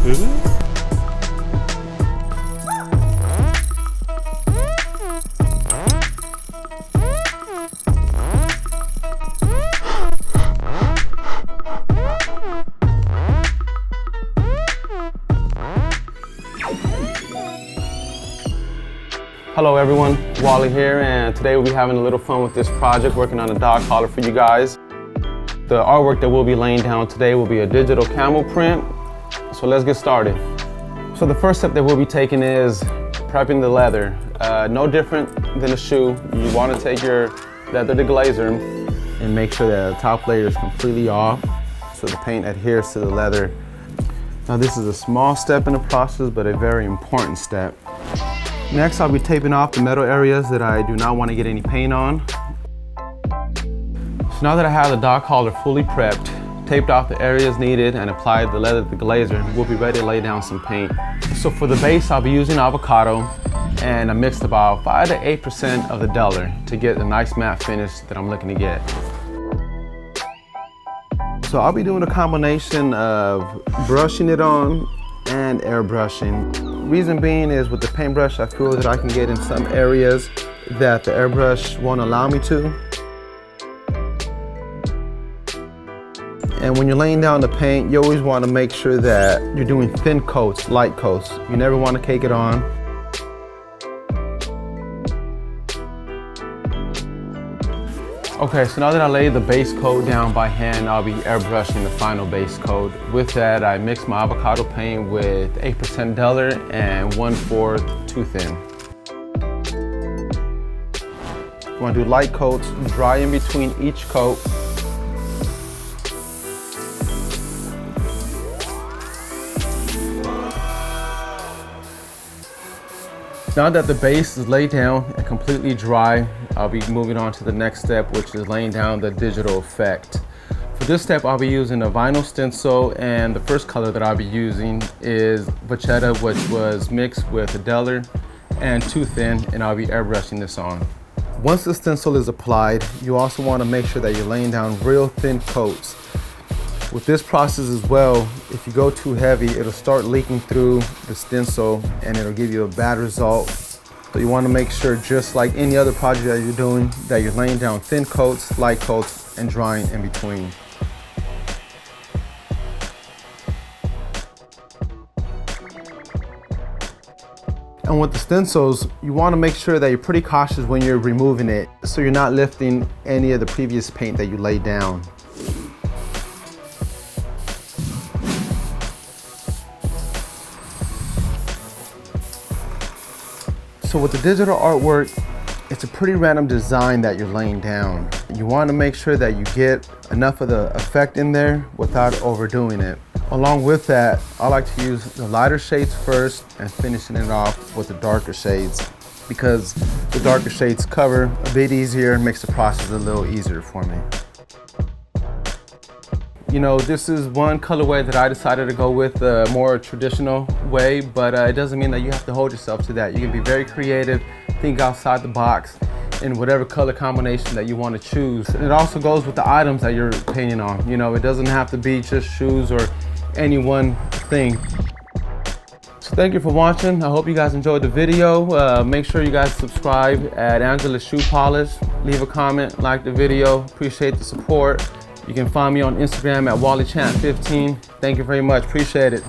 Hello everyone, Wally here, and today we'll be having a little fun with this project, working on a dog collar for you guys. The artwork that we'll be laying down today will be a digital camo print, so let's get started. So the first step that we'll be taking is prepping the leather. No different than a shoe. You want to take your leather deglazer and make sure that the top layer is completely off so the paint adheres to the leather. Now this is a small step in the process, but a very important step. Next, I'll be taping off the metal areas that I do not want to get any paint on. So now that I have the dog collar fully prepped, taped off the areas needed, and applied the leather deglazer, we'll be ready to lay down some paint. So for the base, I'll be using Avocado, and I mixed about 5 to 8% of the Duller to get a nice matte finish that I'm looking to get. So I'll be doing a combination of brushing it on and airbrushing. Reason being is with the paintbrush, I feel that I can get in some areas that the airbrush won't allow me to. And when you're laying down the paint, you always want to make sure that you're doing thin coats, light coats. You never want to cake it on. Okay, so now that I laid the base coat down by hand, I'll be airbrushing the final base coat. With that, I mixed my avocado paint with 8% Duller and 1/4 too thin. You want to do light coats, dry in between each coat. Now that the base is laid down and completely dry, I'll be moving on to the next step, which is laying down the digital effect. For this step, I'll be using a vinyl stencil, and the first color that I'll be using is Vachetta, which was mixed with a Duller and too thin, and I'll be airbrushing this on. Once the stencil is applied, you also want to make sure that you're laying down real thin coats. With this process as well, if you go too heavy, it'll start leaking through the stencil and it'll give you a bad result. So you want to make sure, just like any other project that you're doing, that you're laying down thin coats, light coats, and drying in between. And with the stencils, you want to make sure that you're pretty cautious when you're removing it, so you're not lifting any of the previous paint that you laid down. So with the digital artwork, it's a pretty random design that you're laying down. You want to make sure that you get enough of the effect in there without overdoing it. Along with that, I like to use the lighter shades first and finishing it off with the darker shades, because the darker shades cover a bit easier and makes the process a little easier for me. You know, this is one colorway that I decided to go with, a more traditional way, but it doesn't mean that you have to hold yourself to that. You can be very creative, think outside the box in whatever color combination that you want to choose. And it also goes with the items that you're painting on. You know, it doesn't have to be just shoes or any one thing. So thank you for watching. I hope you guys enjoyed the video. Make sure you guys subscribe at Angelus Shoe Polish. Leave a comment, like the video. Appreciate the support. You can find me on Instagram at Wally Champ 15. Thank you very much. Appreciate it.